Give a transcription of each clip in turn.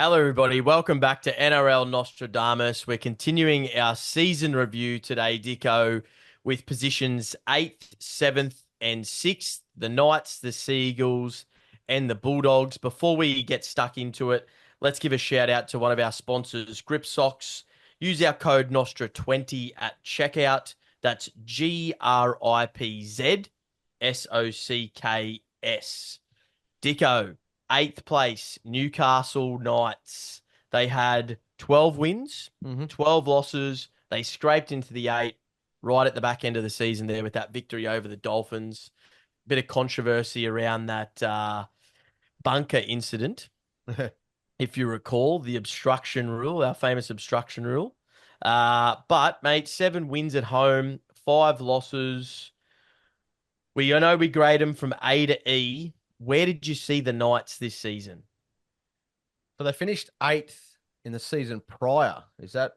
Hello, everybody. Welcome back to NRL Nostradamus. We're continuing our season review today, Dicko, with positions 8th, 7th, and 6th, the Knights, the Seagulls, and the Bulldogs. Before we get stuck into it, let's give a shout out to one of our sponsors, GripzSocks. Use our code Nostra20 at checkout. That's GRIPZSOCKS. Dicko, eighth place, Newcastle Knights. They had 12 wins, 12 losses. They scraped into the eight right at the back end of the season there with that victory over the Dolphins. Bit of controversy around that bunker incident. If you recall, the obstruction rule, our famous obstruction rule. But, mate, 7 wins at home, 5 losses. We know we grade them from A to E. Where did you see the Knights this season? So they finished 8th in the season prior. Is that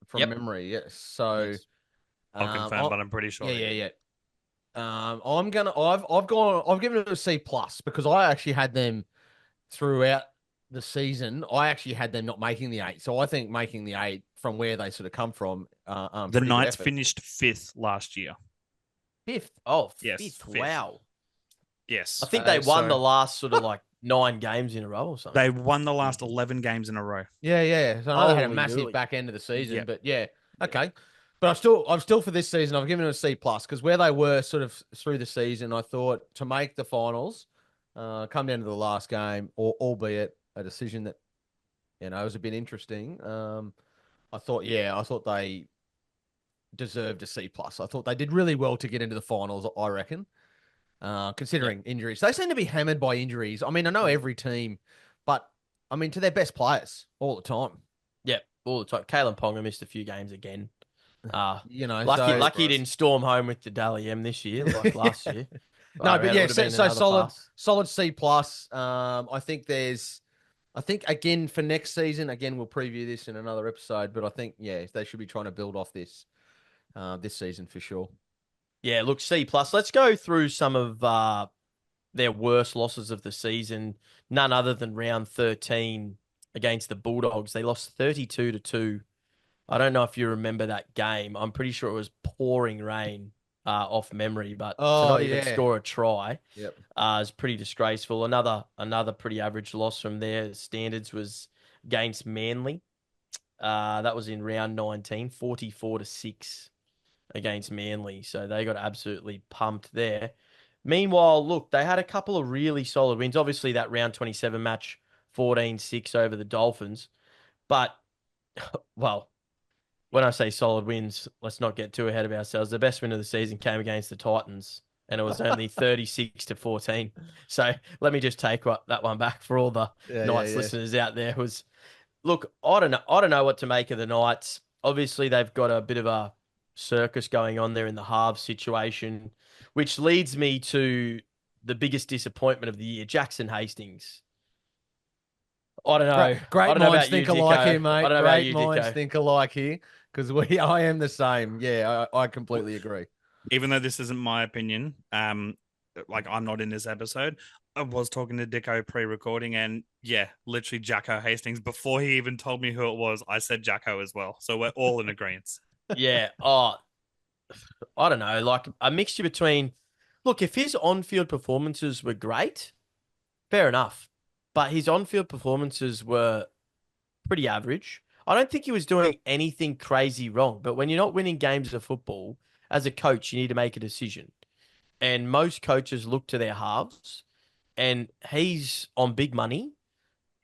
from Yep. memory? Yes. So Yes. I'll confirm, but I'm pretty sure. Yeah. I've given it a C plus because I actually had them throughout the season. I actually had them not making the 8. So I think making the 8 from where they sort of come from. The pretty good Knights effort. finished 5th last year. 5th. Oh, Yes, 5th. fifth. Wow. Yes. I think they won so the last sort of like 9 games in a row or something. They won the last 11 games in a row. Yeah. So I know they had a Holy massive moly. back end of the season, Yep. but yeah, okay. But I'm still for this season. I've given it a C plus because where they were sort of through the season, I thought to make the finals, come down to the last game, or albeit a decision that was a bit interesting. I thought they deserved a C plus. I thought they did really well to get into the finals. I reckon, considering injuries, they seem to be hammered by injuries. I mean, I know every team, but I mean to their best players all the time. Yep, all the time. Kalen Ponga missed a few games again. Lucky he so didn't storm home with the Dally M this year, like last year. No, but yeah, It would have been so another pass. solid C plus. I think again for next season, again we'll preview this in another episode, but I think they should be trying to build off this season for sure. Yeah, look, C plus. Let's go through some of their worst losses of the season. None other than round 13 against the Bulldogs. They lost 32-2. I don't know if you remember that game. I'm pretty sure it was pouring rain off memory, but to not even score a try is pretty disgraceful. Another pretty average loss from their standards was against Manly. That was in round 19, 44-6 against Manly. So they got absolutely pumped there. Meanwhile, look, they had a couple of really solid wins. Obviously, that round 27 match, 14-6 over the Dolphins. But, well, when I say solid wins, let's not get too ahead of ourselves. The best win of the season came against the Titans, and it was only 36-14. So let me just take that one back for all the Knights listeners out there. Look, I don't know what to make of the Knights. Obviously, they've got a bit of a circus going on there in the halves situation, which leads me to the biggest disappointment of the year, Jackson Hastings. I don't know. Great minds think alike here, mate. I don't know about you, minds Dicko. think alike here because I am the same. Yeah, I completely agree. Even though this isn't my opinion, like I'm not in this episode, I was talking to Dicko pre-recording, and yeah, literally Jacko Hastings. Before he even told me who it was, I said Jacko as well. So we're all in agreement. Yeah. Oh, I don't know. Like a mixture between, look, if his on-field performances were great, fair enough. But his on-field performances were pretty average. I don't think he was doing anything crazy wrong. But when you're not winning games of football, as a coach, you need to make a decision. And most coaches look to their halves. And he's on big money.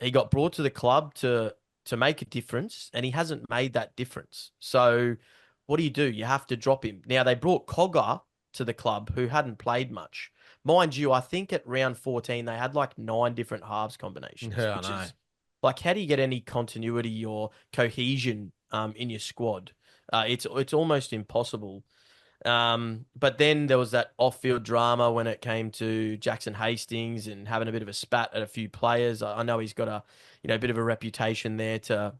He got brought to the club to make a difference, and he hasn't made that difference. So what do? You have to drop him. Now, they brought Cogger to the club who hadn't played much. Mind you, I think at round 14, they had like 9 different halves combinations, Yeah, which I know. is like, how do you get any continuity or cohesion in your squad? It's almost impossible. But then there was that off-field drama when it came to Jackson Hastings and having a bit of a spat at a few players. I know he's got a bit of a reputation there to,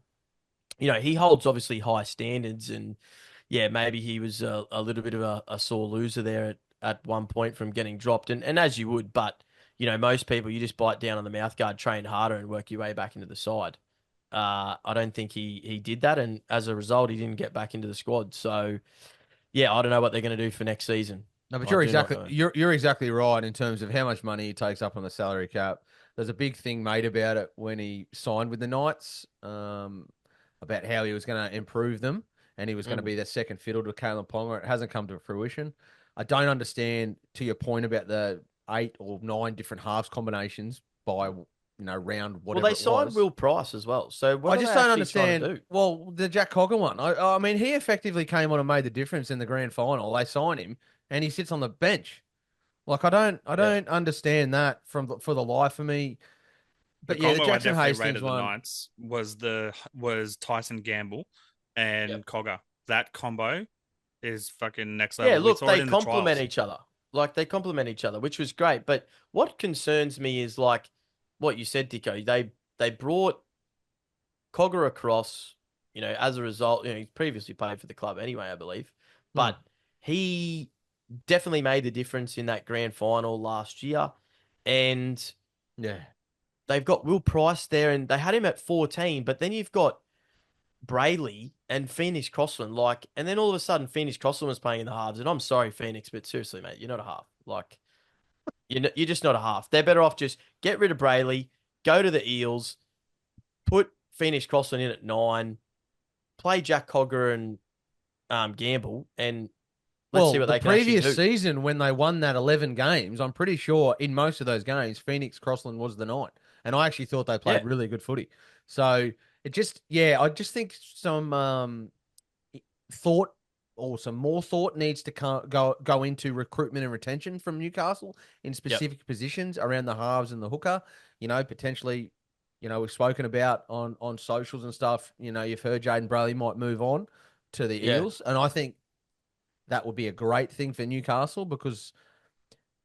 he holds obviously high standards, and yeah, maybe he was a little bit of a sore loser there at one point from getting dropped, and as you would, but most people, you just bite down on the mouth guard, train harder, and work your way back into the side. I don't think he did that, and as a result, he didn't get back into the squad. So, yeah, I don't know what they're going to do for next season. No, but I do not know. you're exactly right in terms of how much money he takes up on the salary cap. There's a big thing made about it when he signed with the Knights, about how he was going to improve them and he was going to be the second fiddle to Kalen Ponga. It hasn't come to fruition. I don't understand, to your point about the 8 or 9 different halves combinations by round Well, whatever they it signed was. Will Price as well. So what I are just they don't actually trying understand. to do? Well, the Jack Cogger one. I mean, he effectively came on and made the difference in the grand final. They signed him, and he sits on the bench. Like I don't understand that for the life of me. The But yeah, the combo I Jackson definitely Hastings rated the one. Knights was Tyson Gamble Yep. and Cogger. That combo is fucking next Yeah, level. We look, saw it they in the complement trials. each other. Like they complement each other, which was great. But what concerns me is like what you said, Dicko. They brought Cogger across, as a result, he's previously played for the club anyway, I believe. Hmm. But he definitely made the difference in that grand final last year. And Yeah. they've got Will Price there and they had him at 14, but then you've got Brayley and Phoenix Crossland, and then all of a sudden Phoenix Crossland was playing in the halves. And I'm sorry, Phoenix, but seriously, mate, you're not a half. You're just not a half. They're better off just get rid of Brayley, go to the Eels, put Phoenix Crossland in at 9, play Jack Cogger and Gamble, and let's see Well, what the they can actually previous do. season when they won that 11 games, I'm pretty sure in most of those games, Phoenix Crossland was the night. And I actually thought they Yeah, played really good footy. So I just think some thought or some more thought needs to go into recruitment and retention from Newcastle in yep, specific positions around the halves and the hooker. Potentially, we've spoken about on socials and stuff. You've heard Jaden Brayley might move on to the yeah, Eels, and I think that would be a great thing for Newcastle because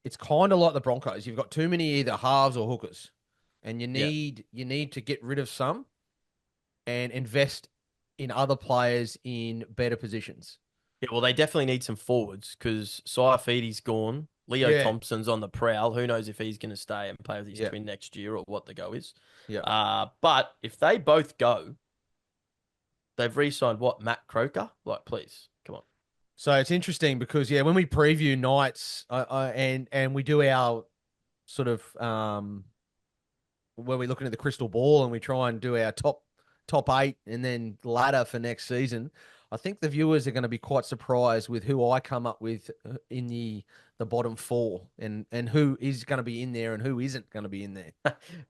it's kind of like the Broncos. You've got too many either halves or hookers, and you yeah. need to get rid of some and invest in other players in better positions. Yeah, well, they definitely need some forwards because Saifiti's gone. Leo Yeah, Thompson's on the prowl. Who knows if he's going to stay and play with his yeah, twin next year or what the go is. yeah. But if they both go, they've re-signed what? Matt Croker? Like, please, come on. So it's interesting because when we preview nights, and we do our sort of where we're looking at the crystal ball and we try and do our top 8 and then ladder for next season. I think the viewers are going to be quite surprised with who I come up with in the bottom 4 and who is going to be in there and who isn't going to be in there.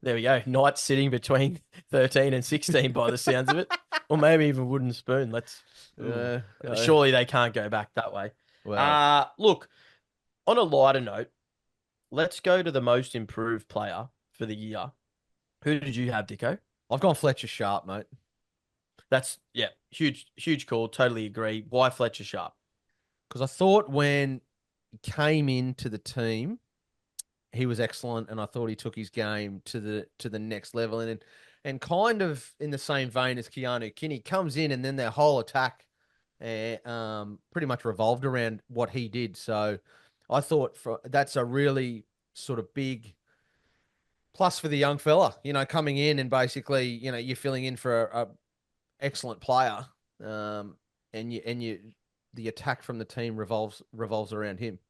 There we go. Knights sitting between 13 and 16 by the sounds of it. Or maybe even Wooden Spoon. Surely they can't go back that way. Well, Look, on a lighter note, let's go to the most improved player for the year. Who did you have, Dicko? I've gone Fletcher Sharp, mate. That's, yeah, huge call. Totally agree. Why Fletcher Sharp? Because I thought when he came into the team, he was excellent, and I thought he took his game to the next level. And kind of in the same vein as Keanu Kinney comes in, and then their whole attack pretty much revolved around what he did. So I thought that's a really sort of big plus for the young fella, coming in and basically, you're filling in for a excellent player, and the attack from the team revolves around him.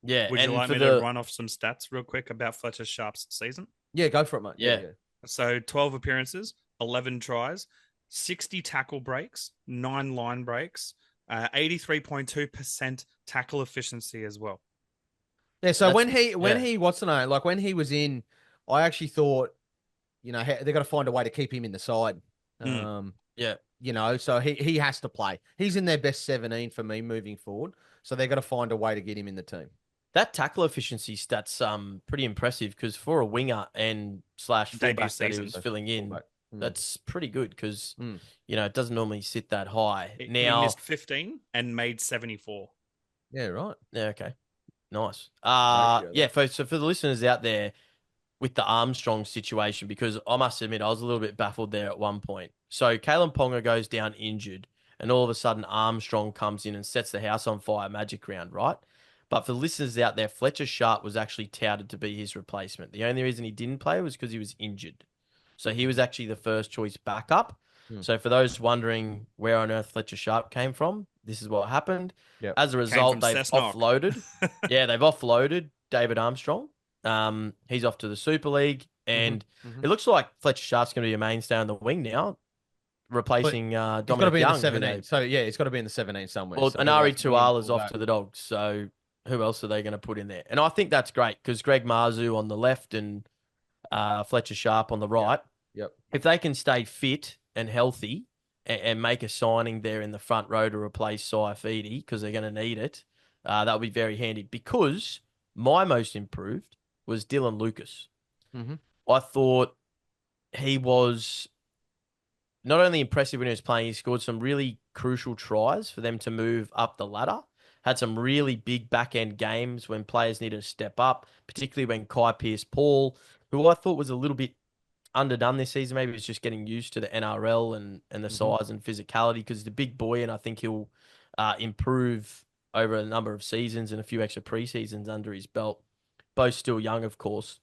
Yeah, Would you and like for me to run off some stats real quick about Fletcher Sharp's season? Yeah, go for it, mate. Yeah. So 12 appearances, 11 tries, 60 tackle breaks, 9 line breaks, 83.2% tackle efficiency as well. Yeah, so That's- when he what's the name? Like when he was in, I actually thought, they've got to find a way to keep him in the side. Yeah. So he has to play. He's in their best 17 for me moving forward. So they've got to find a way to get him in the team. That tackle efficiency stat's pretty impressive because for a winger and slash fullback that he was filling in, that's pretty good because it doesn't normally sit that high. He Now missed 15 and made 74. Yeah, right. Yeah, okay. Nice. Ratio, so for the listeners out there with the Armstrong situation, because I must admit I was a little bit baffled there at one point. So Kalen Ponga goes down injured, and all of a sudden Armstrong comes in and sets the house on fire magic round, right? But for the listeners out there, Fletcher Sharp was actually touted to be his replacement. The only reason he didn't play was because he was injured. So he was actually the first choice backup. Hmm. So for those wondering where on earth Fletcher Sharp came from, this is what happened. Yep. As a Came result, from they've Cessnock. offloaded. Yeah, they've offloaded David Armstrong. He's off to the Super League, and Mhm. it looks like Fletcher Sharp's going to be a mainstay on the wing now, replacing It's got to Dominic be in the Young. 17. So yeah, it's got to be in the 17 somewhere. Well, So whether Anari that's wing, Tuala's off fullback. to the Dogs. So who else are they going to put in there? And I think that's great because Greg Marzu on the left and Fletcher Sharp on the right. Yep. If they can stay fit and healthy and make a signing there in the front row to replace Saifidi because they're going to need it, that'll be very handy. Because my most improved was Dylan Lucas. Mm-hmm. I thought he was not only impressive when he was playing, he scored some really crucial tries for them to move up the ladder. Had some really big back end games when players needed to step up, particularly when Kai Pearce-Paul, who I thought was a little bit underdone this season, maybe he's just getting used to the NRL and the size and physicality because he's a big boy and I think he'll improve over a number of seasons and a few extra preseasons under his belt. Both still young, of course.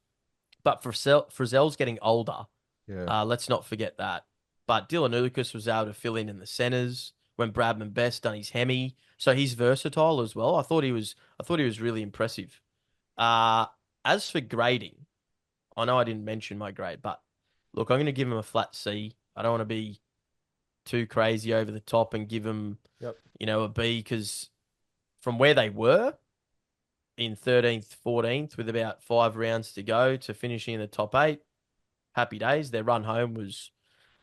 But Frizzell's getting older. Yeah. Let's not forget that. But Dylan Lucas was able to fill in the centres when Bradman Best done his hemi, so he's versatile as well. I thought he was really impressive. As for grading, I know I didn't mention my grade, but look, I'm going to give him a flat C. I don't want to be too crazy over the top and give him, a B because from where they were in 13th, 14th with about 5 rounds to go to finishing in the top 8, happy days. Their run home was,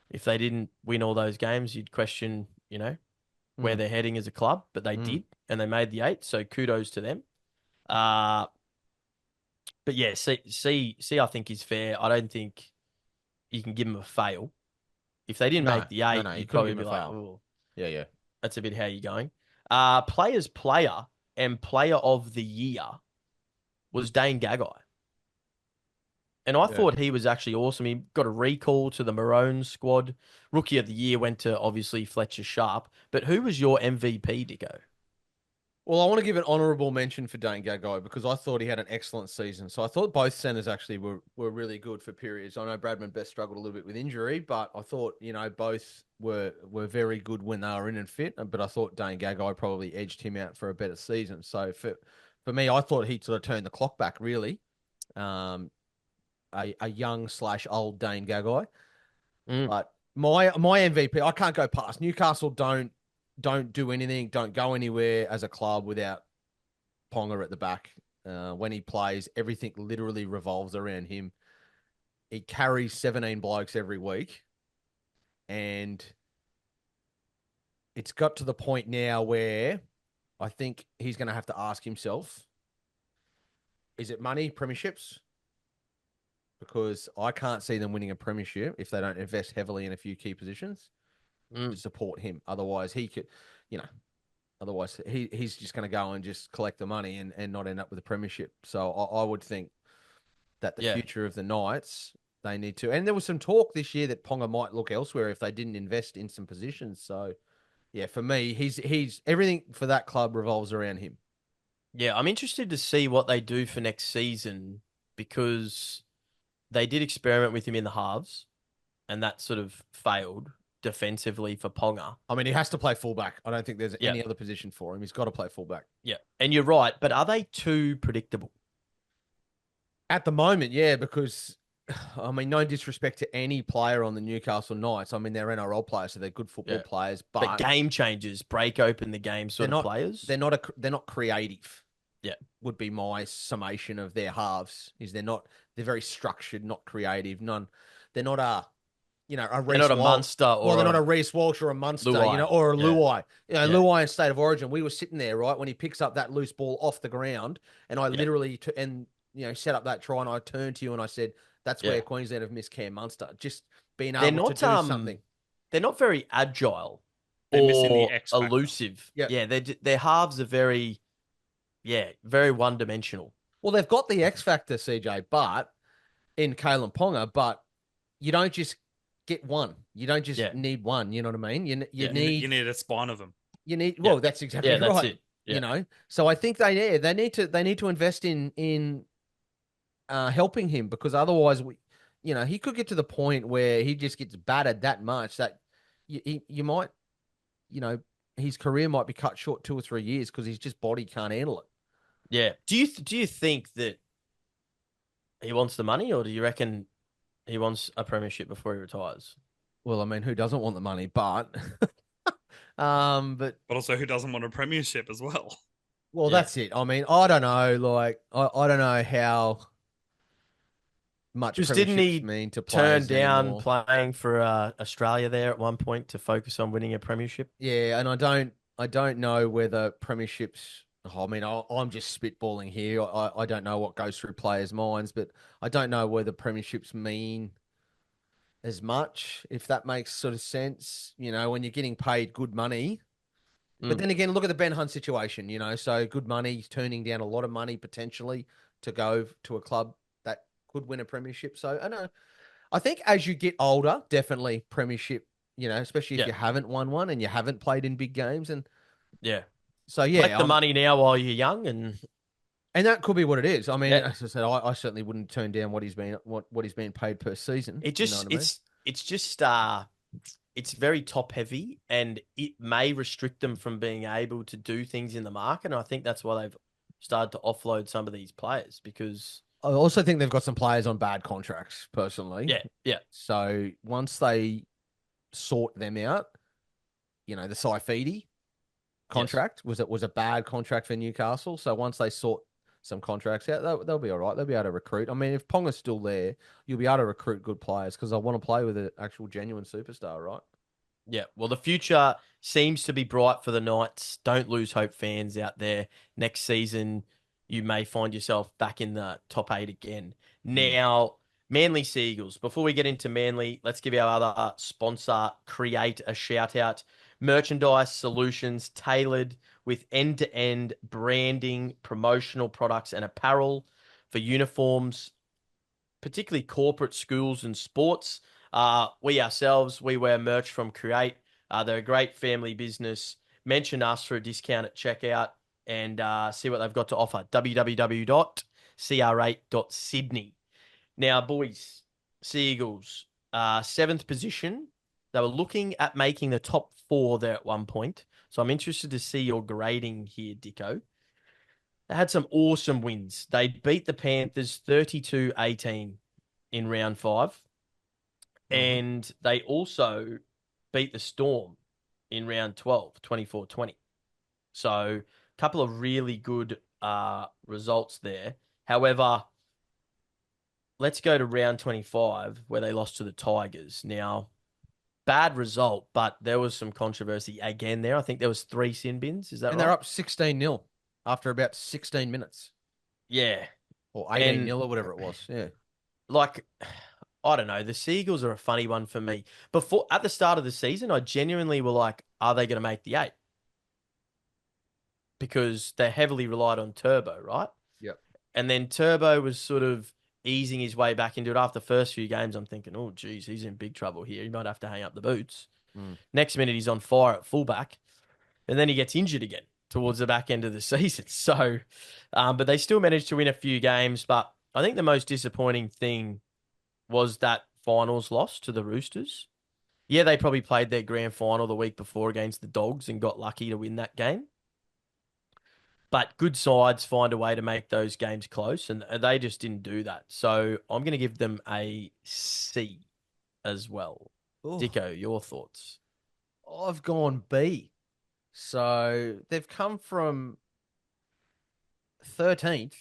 if they didn't win all those games, you'd question, where they're heading as a club, but they did, and they made the 8, so kudos to them. But yeah, C, I think is fair. I don't think you can give them a fail. If they didn't make the 8, you you'd couldn't probably give be him a like, fail. oh, Yeah. that's a bit how you're going. Players player and player of the year was Dane Gagai. And I thought he was actually awesome. He got a recall to the Maroons squad. Rookie of the year went to, obviously, Fletcher Sharp. But who was your MVP, Dicko? Well, I want to give an honourable mention for Dane Gagai because I thought he had an excellent season. So I thought both centres actually were really good for periods. I know Bradman Best struggled a little bit with injury, but I thought, both were very good when they were in and fit. But I thought Dane Gagai probably edged him out for a better season. So for me, I thought he'd sort of turned the clock back, really. A young/old Dane Gagai. But my MVP, I can't go past. Newcastle don't do anything, don't go anywhere as a club without Ponga at the back. When he plays, everything literally revolves around him. He carries 17 blokes every week. And it's got to the point now where I think he's going to have to ask himself, is it money, premierships? Because I can't see them winning a premiership if they don't invest heavily in a few key positions to support him. Otherwise, he could, otherwise he's just going to go and just collect the money and not end up with a premiership. So I would think that the future of the Knights, they need to. And there was some talk this year that Ponga might look elsewhere if they didn't invest in some positions. So, yeah, for me, he's everything for that club revolves around him. Yeah, I'm interested to see what they do for next season because they did experiment with him in the halves, and that sort of failed defensively for Ponga. I mean, he has to play fullback. I don't think there's any other position for him. He's got to play fullback. Yeah, and you're right, but are they too predictable? At the moment, yeah, because, I mean, no disrespect to any player on the Newcastle Knights. I mean, they're NRL players, so they're good football players. But game changers, break open the game sort of players. They're not creative. Yeah, would be my summation of their halves. They're very structured, not creative. They're not a Reece they're not a Munster or they're not a Reece Walsh or a Munster, Luai. Or a Luai. Luai in State of Origin. We were sitting there, right, when he picks up that loose ball off the ground, and I literally set up that try, and I turned to you and I said, "That's where Queensland have missed Cam Munster, just being able to do something." They're not very agile They're or missing the X factor. elusive. Their halves are very one-dimensional. Well, they've got the X factor, CJ, but in Kalen Ponga, but you don't just get one. You don't just need one. You know what I mean? You need a spawn of them. You need that's exactly right. That's it. Yeah. So I think they need to invest in helping him because otherwise he could get to the point where he just gets battered that much that you might, his career might be cut short 2 or 3 years because his just body can't handle it. Yeah. Do you think that he wants the money, or do you reckon he wants a premiership before he retires? Well, I mean, who doesn't want the money? But, but also, who doesn't want a premiership as well? well, Yeah. that's it. I mean, I don't know. Like, I don't know how much Just didn't premierships he mean to turn players down anymore. playing for Australia there at one point to focus on winning a premiership? Yeah, and I don't know whether premierships. I mean, I'm just spitballing here. I don't know what goes through players' minds, but I don't know whether premierships mean as much, if that makes sort of sense. When you're getting paid good money. But Mm. then again, look at the Ben Hunt situation, so good money, he's turning down a lot of money potentially to go to a club that could win a premiership. So I know. I think as you get older, definitely premiership, especially if Yeah. you haven't won one and you haven't played in big games. And Yeah. so, Collect yeah, the money now while you're young, and and that could be what it is. I mean, yeah, as I said, I certainly wouldn't turn down what he's being paid per season. it You know just what I mean? it's just it's very top heavy, and it may restrict them from being able to do things in the market. And I think that's why they've started to offload some of these players because I also think they've got some players on bad contracts, personally. yeah, So once they sort them out, the Saifidi contract was a bad contract for Newcastle. So once they sort some contracts out, they'll be all right. They'll be able to recruit. I mean, if Ponga's still there, you'll be able to recruit good players because I want to play with an actual genuine superstar, right? Yeah, well, the future seems to be bright for the Knights. Don't lose hope, fans out there. Next season, you may find yourself back in the top 8 again. Now, Manly Seagulls. Before we get into Manly, let's give our other sponsor, Create, a shout out. Merchandise solutions tailored with end-to-end branding, promotional products, and apparel for uniforms, particularly corporate schools and sports. We wear merch from Create. They're a great family business. Mention us for a discount at checkout and see what they've got to offer. www.cr8.sydney. Now, boys, Seagulls, 7th position. They were looking at making the top 4 there at one point. So I'm interested to see your grading here, Dicko. They had some awesome wins. They beat the Panthers 32-18 in round 5. And they also beat the Storm in round 12, 24-20. So a couple of really good results there. However, let's go to round 25 where they lost to the Tigers. Now, bad result, but there was some controversy again there. I think there was 3 sin bins. Is that And right? they're up 16-0 after about 16 minutes Yeah. or 18-0 or whatever it was. Yeah. Like, I don't know. The Seagulls are a funny one for me. Before, at the start of the season, I genuinely were like, are they going to make the 8? Because they heavily relied on Turbo, right? Yep. And then Turbo was sort of easing his way back into it. After the first few games, I'm thinking, oh, geez, he's in big trouble here. He might have to hang up the boots. Next minute, he's on fire at fullback. And then he gets injured again towards the back end of the season. So, but they still managed to win a few games. But I think the most disappointing thing was that finals loss to the Roosters. Yeah, they probably played their grand final the week before against the Dogs and got lucky to win that game. But good sides find a way to make those games close, and they just didn't do that. So I'm going to give them a C as well. Ooh, Dicko, your thoughts? I've gone B. So they've come from 13th,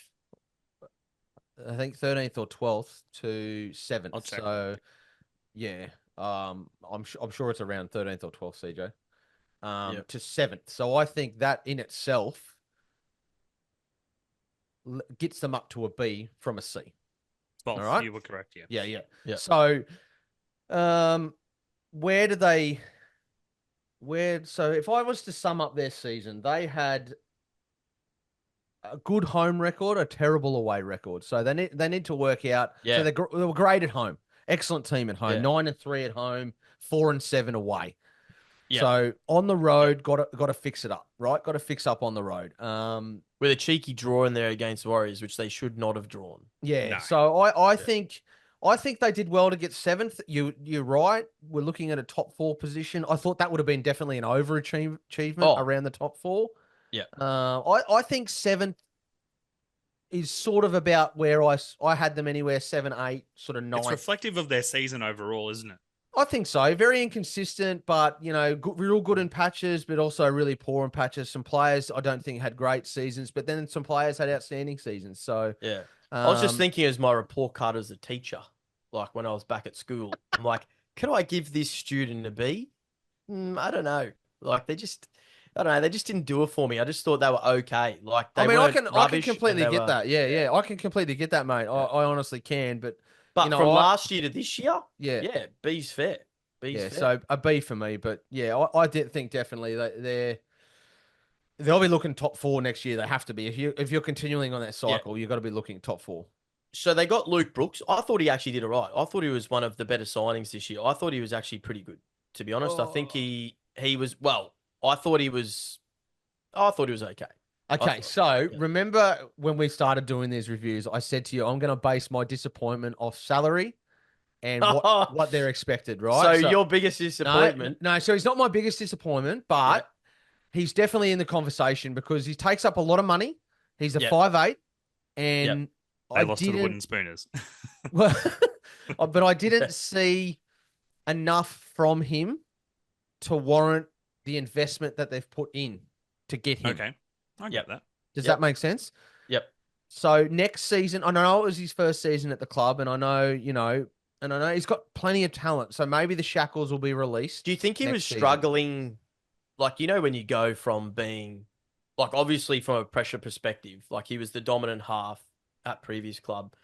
I think 13th or 12th to 7th. I'll check. So yeah, I'm sure it's around 13th or 12th, CJ. Yep. To 7th. So I think that in itself gets them up to a B from a C. Well, All right. you were correct. Yeah. Yeah, yeah. Yeah. So, where do they? So if I was to sum up their season, they had a good home record, a terrible away record. So they need to work out. Yeah. So they were great at home, excellent team at home, Yeah. 9-3 at home, 4-7 away. Yeah. So on the road, got to fix it up, right? Got to fix up on the road. With a cheeky draw in there against the Warriors, which they should not have drawn. Yeah. No. So I think I think they did well to get seventh. You're right. We're looking at a top four position. I thought that would have been definitely an overachievement Oh, around the top four. yeah. I think seventh is sort of about where I had them anywhere 7, 8, sort of It's 9. reflective of their season overall, isn't it? I think so. Very inconsistent, but real good in patches, but also really poor in patches. Some players I don't think had great seasons, but then some players had outstanding seasons. So Yeah. I was just thinking as my report card as a teacher, like when I was back at school, I'm like, can I give this student a B? I don't know. Like I don't know. They just didn't do it for me. I just thought they were okay. Like they I mean, I weren't can rubbish and completely they get were, that. Yeah, I can completely get that, mate. I honestly can, but But from last year to this year, yeah, yeah, B's fair. B's yeah. fair. So a B for me, but yeah, I did think definitely that they'll be looking top four next year. They have to be. If you're continuing on that Yeah. cycle, you've got to be looking top four. So they got Luke Brooks. I thought he actually did it right. I thought he was one of the better signings this year. I thought he was actually pretty good, to be honest. I think he was well. I thought he was. I thought he was okay. Okay, thought- so yeah. remember when we started doing these reviews, I said to you, I'm going to base my disappointment off salary and what they're expected, right? So your biggest disappointment? No, so he's not my biggest disappointment, but he's definitely in the conversation because he takes up a lot of money. He's a 5'8", and They lost to the wooden spooners. Well, but I didn't see enough from him to warrant the investment that they've put in to get him. Okay, I get that. Does that make sense? Yep. So next season, I know it was his first season at the club, and I know, and I know he's got plenty of talent. So maybe the shackles will be released. Do you think he was season. struggling? Like, when you go from being, like, obviously from a pressure perspective, like he was the dominant half at previous club,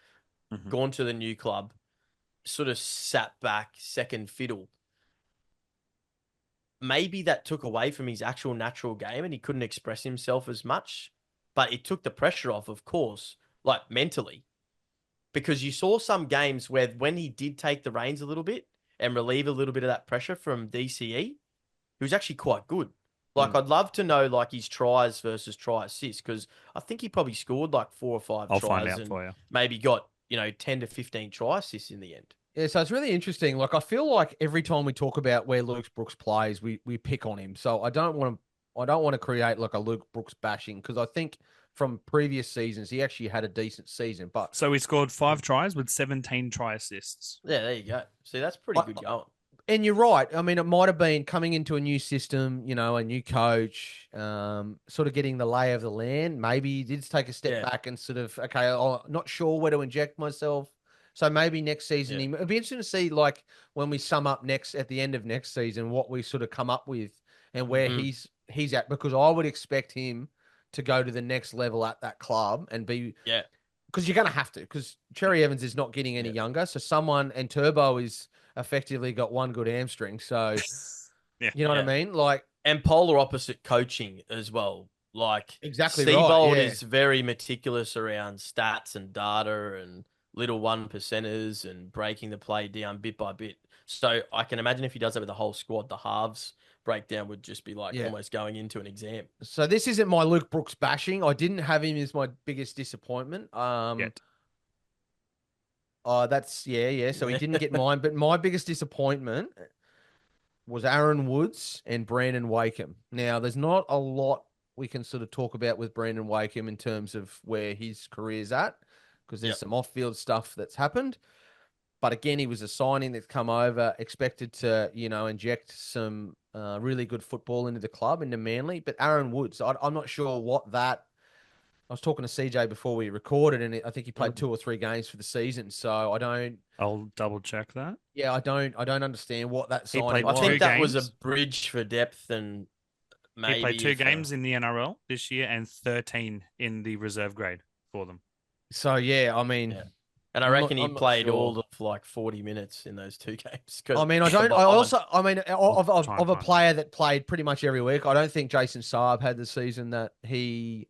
gone to the new club, sort of sat back second fiddle. Maybe that took away from his actual natural game and he couldn't express himself as much, but it took the pressure off, of course, like mentally, because you saw some games where when he did take the reins a little bit and relieve a little bit of that pressure from DCE, he was actually quite good. Like, I'd love to know, like, his tries versus try assists, because I think he probably scored, like, 4 or 5 I'll tries find out and for you. maybe got, 10 to 15 try assists in the end. Yeah, so it's really interesting. Like, I feel like every time we talk about where Luke Brooks plays, we pick on him. So I don't want to create like a Luke Brooks bashing, because I think from previous seasons he actually had a decent season. But So he scored 5 tries with 17 try assists. Yeah, there you go. See, that's pretty good going. And you're right. I mean, it might have been coming into a new system, a new coach, sort of getting the lay of the land. Maybe he did take a step back and sort of, okay, I'm not sure where to inject myself. So maybe next season, it'd be interesting to see, like, when we sum up at the end of next season, what we sort of come up with and where he's at, because I would expect him to go to the next level at that club and be, because you're going to have to, because Cherry Evans is not getting any younger. So and Turbo is effectively got one good hamstring. So, you know what I mean? Like, and polar opposite coaching as well. Like, exactly Seabold right. is very meticulous around stats and data and little 1%ers and breaking the play down bit by bit. So I can imagine if he does that with the whole squad, the halves breakdown would just be like almost going into an exam. So this isn't my Luke Brooks bashing. I didn't have him as my biggest disappointment. That's so he didn't get mine, but my biggest disappointment was Aaron Woods and Brandon Wakeham. Now, there's not a lot we can sort of talk about with Brandon Wakeham in terms of where his career's at, because there's some off-field stuff that's happened. But again, he was a signing that's come over, expected to, inject some really good football into the club, into Manly. But Aaron Woods, I'm not sure what that. I was talking to CJ before we recorded, and I think he played 2 or 3 games for the season. So I don't. I'll double check that. Yeah, I don't understand what that signing I was. think that was a bridge for depth, and maybe he played 2 games in the NRL this year and 13 in the reserve grade for them. So yeah, I mean. Yeah. And I reckon he played all of like 40 minutes in those 2 games. I mean, of a player that played pretty much every week, I don't think Jason Saab had the season that he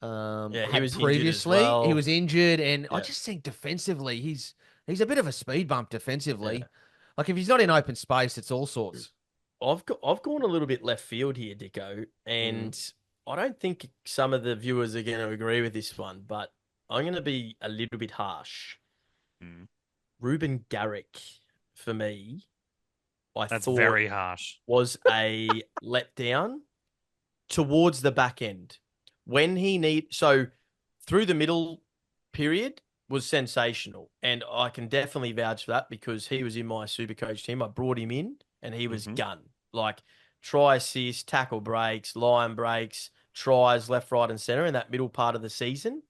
he was previously. Well. He was injured, and I just think defensively, he's a bit of a speed bump defensively. Yeah. Like, if he's not in open space, it's all sorts. I've gone a little bit left field here, Dicko, and I don't think some of the viewers are going to agree with this one, but I'm going to be a little bit harsh. Ruben Garrick, for me, I That's thought very harsh. was a letdown towards the back end. When so through the middle period was sensational. And I can definitely vouch for that because he was in my super coach team. I brought him in and he was gun. Like try assist, tackle breaks, line breaks, tries left, right, and center in that middle part of the season.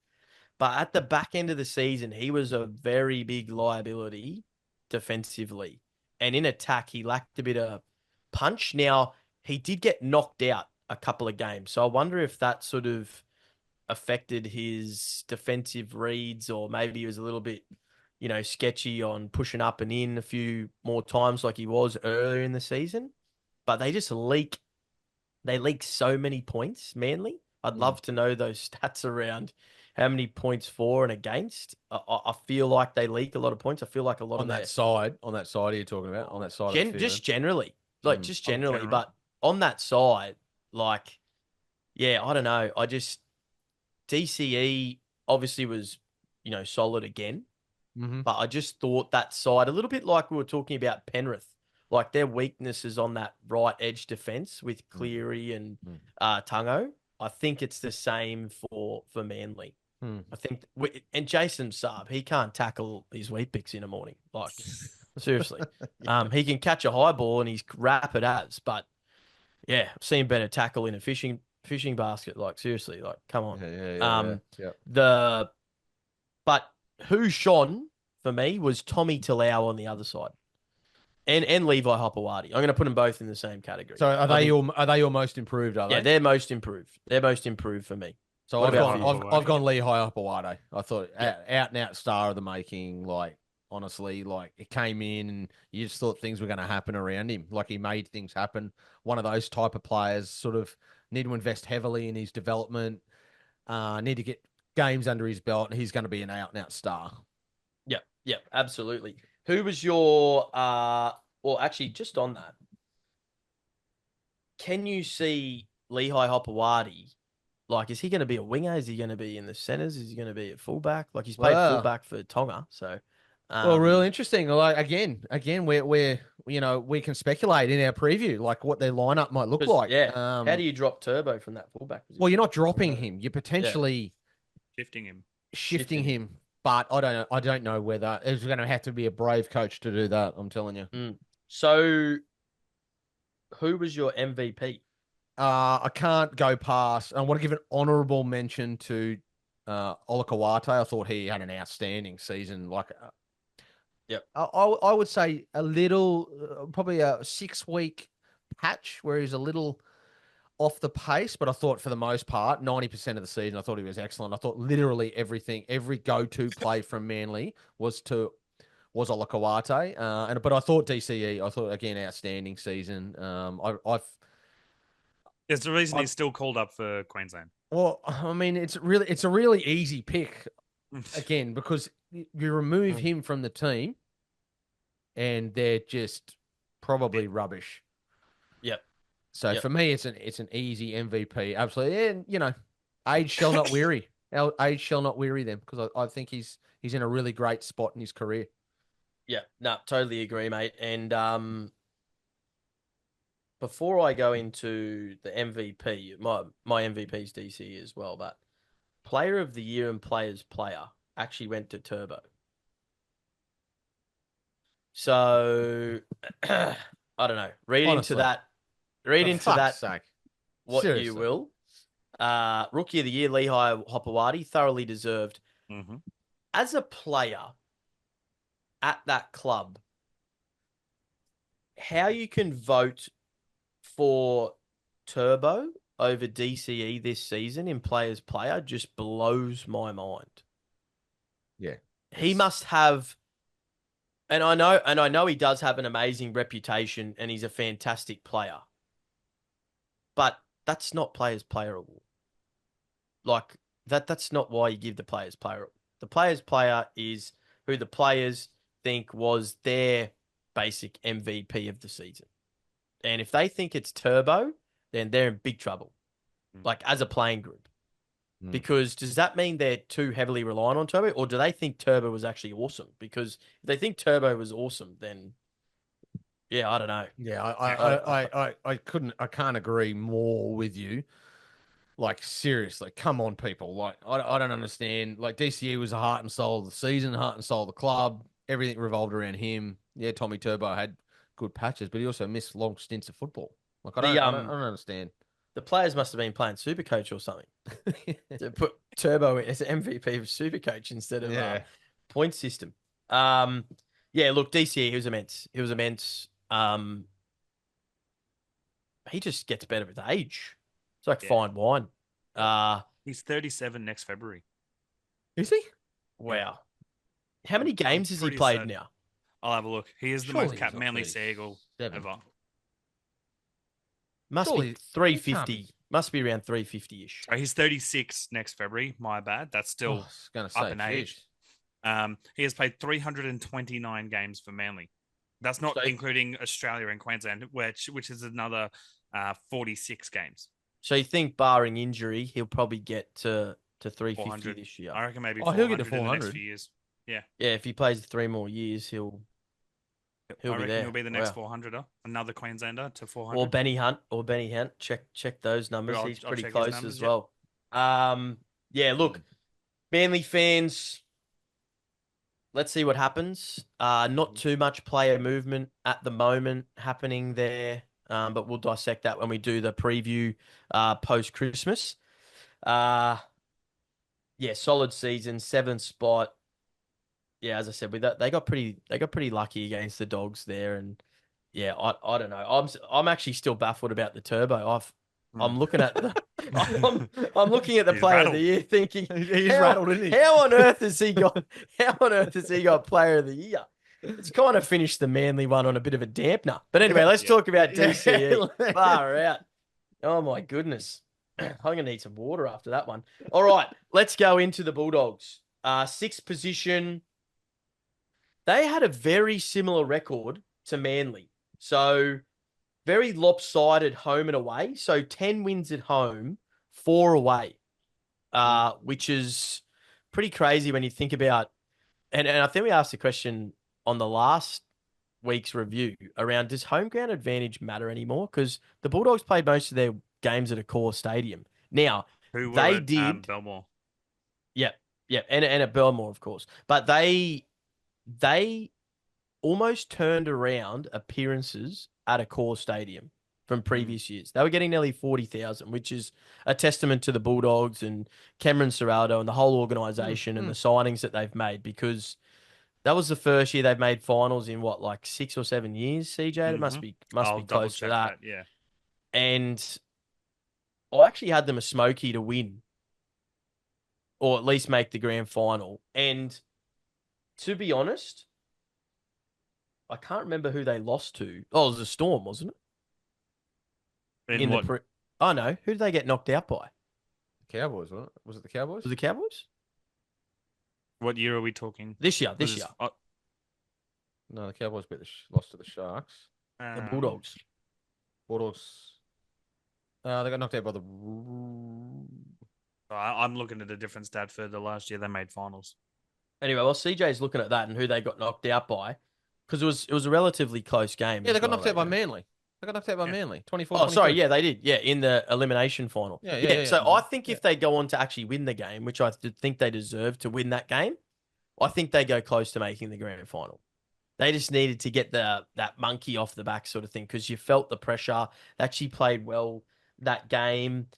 But at the back end of the season, he was a very big liability defensively. And in attack, he lacked a bit of punch. Now, he did get knocked out a couple of games. So I wonder if that sort of affected his defensive reads, or maybe he was a little bit, sketchy on pushing up and in a few more times like he was earlier in the season. But they just leak so many points, Manly. I'd love to know those stats around how many points for and against. I feel like they leak a lot of points. I feel like a lot on of that side. On that side, you're talking about on that side of the field. just generally, just generally, general. but on that side, yeah, I don't know. DCE obviously was, solid again, but I just thought that side a little bit like we were talking about Penrith, like their weaknesses on that right edge defense with Cleary and Tungo. I think it's the same for Manly. I think, and Jason Saab, he can't tackle his wheat picks in the morning. Like, seriously. He can catch a high ball and he's rapid as, but yeah, I've seen better tackle in a fishing basket. Like, seriously, like, come on. Yeah. But who shone for me was Tommy Talau on the other side. And Levi Hopewadi. I'm going to put them both in the same category. So are they your most improved? Are they? Yeah, they're most improved. They're most improved for me. So What I've gone Lehigh Hopewadi. I thought Yeah. out and out star of the making. Like honestly, like it came in and you just thought things were going to happen around him. Like he made things happen. One of those type of players. Sort of need to invest heavily in his development. Need to get games under his belt, and he's going to be an out and out star. Yeah, absolutely. Who was your well, actually, just on that, can you see Lehigh Hopewadi? Like, is he going to be a winger? Is he going to be in the centers? Is he going to be a fullback? Like, he's played fullback for Tonga, so. Well, real interesting. Like again, we can speculate in our preview like what their lineup might look like. Yeah. How do you drop Turbo from that fullback position? Well, you're not dropping him. You're potentially shifting him. But I don't know whether it's going to have to be a brave coach to do that. I'm telling you. So, who was your MVP? I can't go past. I want to give an honourable mention to Olakawate. I thought he had an outstanding season. Like, I would say a little, probably a 6-week patch where he's a little off the pace, but I thought for the most part, 90% of the season, I thought he was excellent. I thought literally everything, every go-to play from Manly was Olakawate. But I thought DCE, I thought again, outstanding season. It's the reason he's still called up for Queensland. Well, I mean, it's a really easy pick again, because you remove him from the team and they're just probably rubbish. Yep. So for me, it's an easy MVP. Absolutely. And, age shall not weary. Age shall not weary them, because I think he's in a really great spot in his career. Yeah, no, totally agree, mate. And before I go into the MVP, my MVP is DC as well, but Player of the Year and Players Player actually went to Turbo. So I don't know. Read Honestly. into that Sake. what Seriously. you will. Rookie of the Year, Lehigh Hopewadi, thoroughly deserved. As a player at that club, how you can vote for Turbo over DCE this season in Players Player just blows my mind. Yeah. He must have, and I know he does have an amazing reputation and he's a fantastic player. But that's not Players Player Award. Like that's not why you give the Players Player Award. The Players Player is who the players think was their basic MVP of the season. And if they think it's Turbo, then they're in big trouble. Like as a playing group. Because does that mean they're too heavily reliant on Turbo, or do they think Turbo was actually awesome? Because if they think Turbo was awesome, then yeah, I don't know. Yeah, I can't agree more with you. Like, seriously, come on, people. Like, I don't understand. Like, DCE was the heart and soul of the season, heart and soul of the club. Everything revolved around him. Yeah, Tommy Turbo had good patches, but he also missed long stints of football. Like, I don't understand. The players must have been playing Supercoach or something to put Turbo as MVP of Supercoach instead of point system. Yeah, look, DCE, he was immense. He was immense. He just gets better with age. It's like fine wine. He's 37 next February. Is he? Wow. How many games has he pretty played certain. now? I'll have a look. He is the Surely most he's capped not Manly 37. Seagull ever. Must Surely be he can't 350. Must be around 350-ish. So he's 36 next February. My bad. That's Oh, I still was gonna up say, in age. He has played 329 games for Manly. That's not including Australia and Queensland, which is another 46 games. So you think, barring injury, he'll probably get to 350 400 this year? I reckon maybe Oh, he'll 400 get to in the next 400. few years. Yeah. Yeah, if he plays 3 more years, he'll I be reckon there. he'll be the next Wow. 400er. Another Queenslander to 400. Or Benny Hunt. Check those numbers. I'll He's pretty check his close numbers, as yep. well. Yeah, look, Manly fans, let's see what happens. Not too much player movement at the moment happening there, but we'll dissect that when we do the preview post-Christmas. Yeah, solid season, 7th spot. Yeah, as I said, with that they got pretty lucky against the Dogs there, and yeah, I don't know. I'm actually still baffled about the Turbo. I'm looking at the I'm looking at the He's player rattled. of the year, thinking He's rattled, isn't he? How on earth has he got player of the year? It's kind of finished the Manly one on a bit of a dampener. But anyway, let's talk about DCE. Far out. Oh my goodness. I'm gonna need some water after that one. All right, let's go into the Bulldogs. 6th position. They had a very similar record to Manly. So very lopsided home and away. So 10 wins at home, 4 away, which is pretty crazy when you think about, and I think we asked the question on the last week's review around, does home ground advantage matter anymore? Because the Bulldogs played most of their games at a core stadium. Now, Who were they at, did. Belmore. Yep. And at Belmore, of course. But they almost turned around appearances at a core stadium from previous years. They were getting nearly 40,000, which is a testament to the Bulldogs and Cameron Serraldo and the whole organisation and the signings that they've made, because that was the first year they've made finals in like 6 or 7 years, CJ? It must be I'll close to that. Yeah. And I actually had them a smoky to win, or at least make the grand final. And to be honest, I can't remember who they lost to. Oh, it was the Storm, wasn't it? In what? Oh, no. Who did they get knocked out by? Cowboys, wasn't it? Was it the Cowboys? Was it Cowboys? What year are we talking? This year. No, the Cowboys lost to the Sharks. The Bulldogs. Bulldogs. They got knocked out by the. I'm looking at a different stat for the last year they made finals. Anyway, well, CJ's looking at that and who they got knocked out by, because it was a relatively close game. Yeah, they got knocked out by Manly. They got knocked out by Manly. 24. Oh, sorry. Yeah, they did. Yeah, in the elimination final. Yeah. So I think if they go on to actually win the game, which I think they deserve to win that game, I think they go close to making the grand final. They just needed to get that monkey off the back sort of thing, because you felt the pressure. They actually played well that game.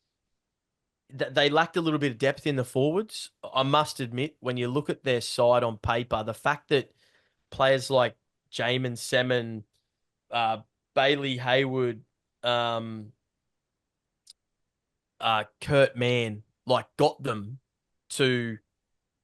They lacked a little bit of depth in the forwards. I must admit, when you look at their side on paper, the fact that players like Jamin Semin, Bailey Hayward, Kurt Mann, got them to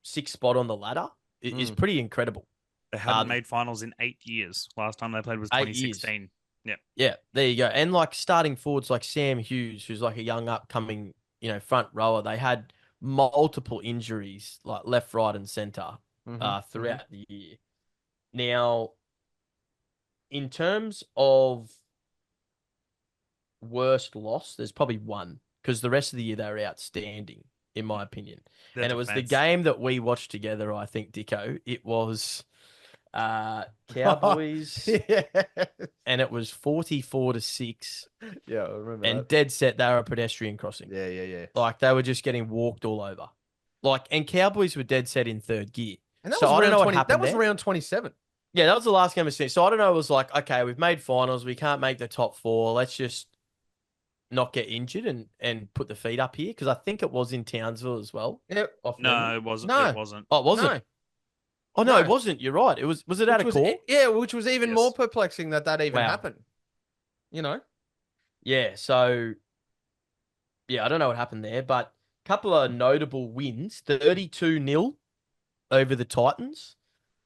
6th spot on the ladder is pretty incredible. They haven't made finals in 8 years. Last time they played was 2016. Yeah. Yeah, there you go. And starting forwards like Sam Hughes, who's like a young upcoming, front rower. They had multiple injuries, like left, right, and center throughout the year. Now, in terms of worst loss, there's probably one, because the rest of the year they were outstanding. in my opinion. Their And it was the defense. game that we watched together, I think, Dicko. It was Cowboys, Yeah. and it was 44-6. Yeah, I remember And that. dead set, they were a pedestrian crossing. Yeah. Like, they were just getting walked all over. Like, and Cowboys were dead set in third gear. And that So was I don't around know what 20. happened That was there. around 27. Yeah, that was the last game of season. So I don't know. It was like, okay, we've made finals. We can't make the top four. Let's just not get injured and put the feet up here. Because I think it was in Townsville as well. Yeah. Off No, memory. it wasn't. No. It wasn't. Oh, it wasn't. No. Oh, no, No. it wasn't. You're right. It was it at a Which was, court? yeah, which was even Yes. more perplexing that even Wow. happened. You know? Yeah, so, yeah, I don't know what happened there. But a couple of notable wins. 32-0 over the Titans.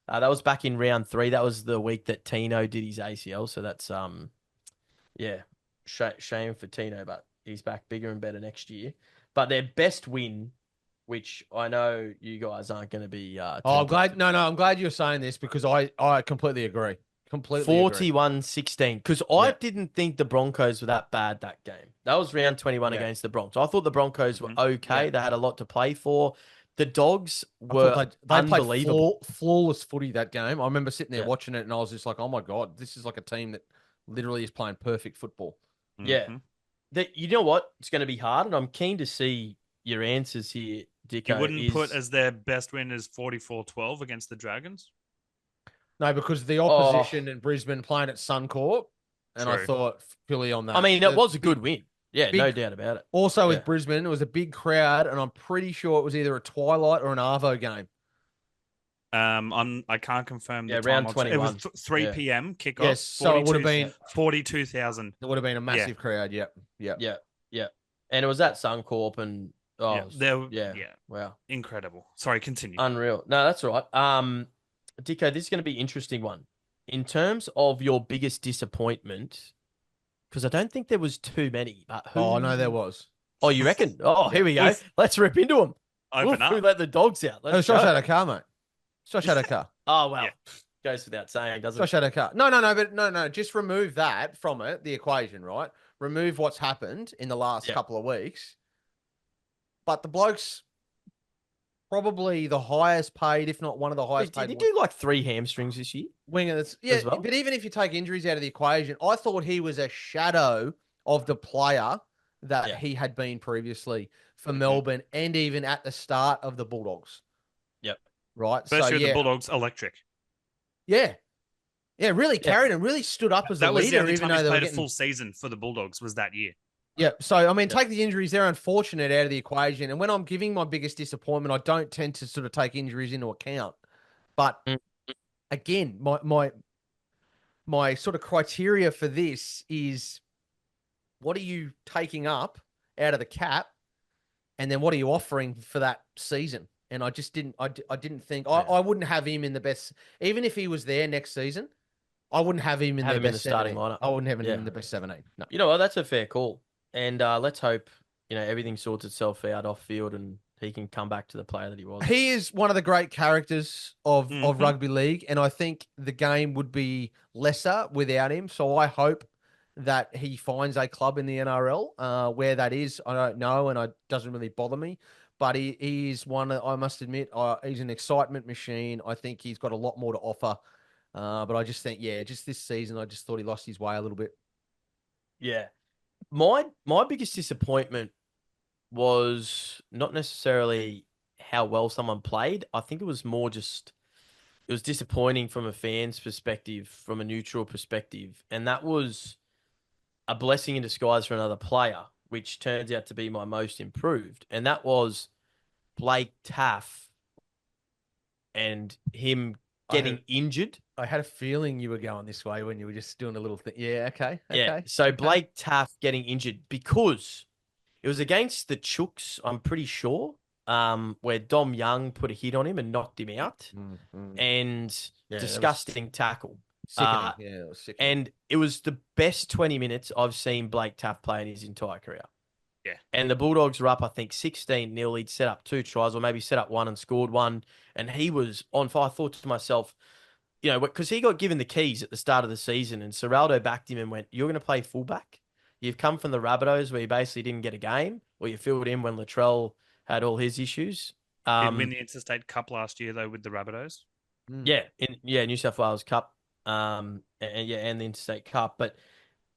That was back in round 3. That was the week that Tino did his ACL. So that's, yeah, shame for Tino, but he's back bigger and better next year. But their best win, which I know you guys aren't going to be. Oh, I'm tempted glad. to- No, I'm glad you're saying this because I completely agree. Completely agree. 41-16. Because I Yeah. didn't think the Broncos were that bad that game. That was round 21 Yeah. against the Broncos. I thought the Broncos were okay. Yeah. They had a lot to play for. The Dogs I were thought they unbelievable. played flawless footy that game. I remember sitting there Yeah. watching it and I was just like, oh my God, this is like a team that literally is playing perfect football. Yeah. Mhm. You know what? It's going to be hard, and I'm keen to see your answers here, Dicko. You wouldn't put as their best win as 44-12 against the Dragons? No, because the opposition in Brisbane playing at Suncorp, and I True. thought purely on that. I mean, it The- was a good win. Yeah, big- no doubt about it. Also with Yeah. Brisbane, it was a big crowd, and I'm pretty sure it was either a Twilight or an Arvo game. I can't confirm the Yeah, time. round It was 21. 3 Yeah. p.m. kickoff. Yes, so it would have 42 been 42,000. it would have been a massive crowd. Yep. Yeah. And it was at Suncorp, and Yeah, yeah. yeah, Wow, incredible. Sorry, continue. unreal. No, that's all right. Dicko, this is going to be an interesting one. In terms of your biggest disappointment, because I don't think there was too many, but who... Oh no, there was. Oh, you reckon? Oh, here we go. Oof. Let's rip into them. Open Who up. let the dogs out? It was Let's Josh go. Adokar, mate. Josh Adokar. Oh, well. Yeah. Goes without saying, doesn't Josh it? Adokar. No. Just remove that from it, the equation, right? Remove what's happened in the last Yeah. couple of weeks. But the bloke's probably the highest paid, if not one of the highest Did he paid do like 3 hamstrings this year? wingers. Yeah, as well? but even if you take injuries out of the equation, I thought he was a shadow of the player that Yeah. he had been previously for Melbourne and even at the start of the Bulldogs. Yep. Right. First so year yeah, the Bulldogs, electric. yeah, really carried and really stood up as a That was the leader, only even time though he's they were played a getting. full season for the Bulldogs was that year. Yeah. So, I mean, Yeah. take the injuries. They're unfortunate out of the equation. And when I'm giving my biggest disappointment, I don't tend to sort of take injuries into account. But Mm. again, my sort of criteria for this is what are you taking up out of the cap? And then what are you offering for that season? And I just didn't, I didn't think, I wouldn't have him in the best, even if he was there next season, I wouldn't have him in Have the him in best the starting 17. lineup. I wouldn't have him Yeah. in the best 17. No. You know what? That's a fair call. And let's hope, everything sorts itself out off field and he can come back to the player that he was. He is one of the great characters of Mhm. rugby league, and I think the game would be lesser without him. So I hope that he finds a club in the NRL. Where that is, I don't know, and it doesn't really bother me. But he is one, I must admit, he's an excitement machine. I think he's got a lot more to offer. But I just think, just this season, I just thought he lost his way a little bit. Yeah. My biggest disappointment was not necessarily how well someone played. I think it was more just it was disappointing from a fan's perspective, from a neutral perspective, and that was a blessing in disguise for another player, which turns out to be my most improved, and that was Blake Taff and him getting injured. I had a feeling you were going this way when you were just doing a little thing. Yeah, okay. Yeah. So Blake Taff getting injured because it was against the Chooks, I'm pretty sure, where Dom Young put a hit on him and knocked him out. And Yeah, that was disgusting tackle. Sickening. Yeah, it was sickening. And it was the best 20 minutes I've seen Blake Taff play in his entire career. Yeah. And the Bulldogs were up, I think, 16-0. He'd set up 2 tries or maybe set up 1 and scored 1. And he was on fire. I thought to myself, because he got given the keys at the start of the season and Serraldo backed him and went, you're going to play fullback? You've come from the Rabbitohs where you basically didn't get a game, or you filled in when Latrell Mm-hmm. had all his issues. Did win the Interstate Cup last year though with the Rabbitohs. New South Wales Cup, and the Interstate Cup. But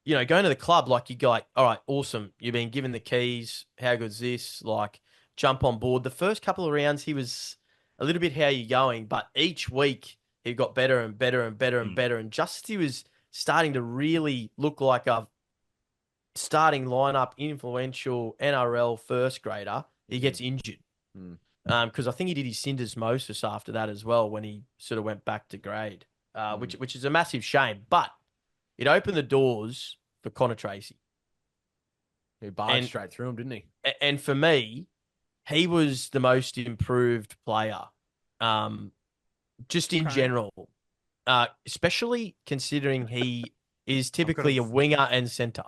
going to the club, like you go, like, all right, awesome. You've been given the keys. How good's this? Like, jump on board. The first couple of rounds, he was a little bit how you going, but each week he got better and better and better and better. And just he was starting to really look like a starting lineup, influential NRL first grader. He gets injured. Because I think he did his syndesmosis after that as well when he sort of went back to grade, which is a massive shame. But it opened the doors for Connor Tracy. He barged straight through him, didn't he? And for me, he was the most improved player, just in general, especially considering he is typically a winger and centre.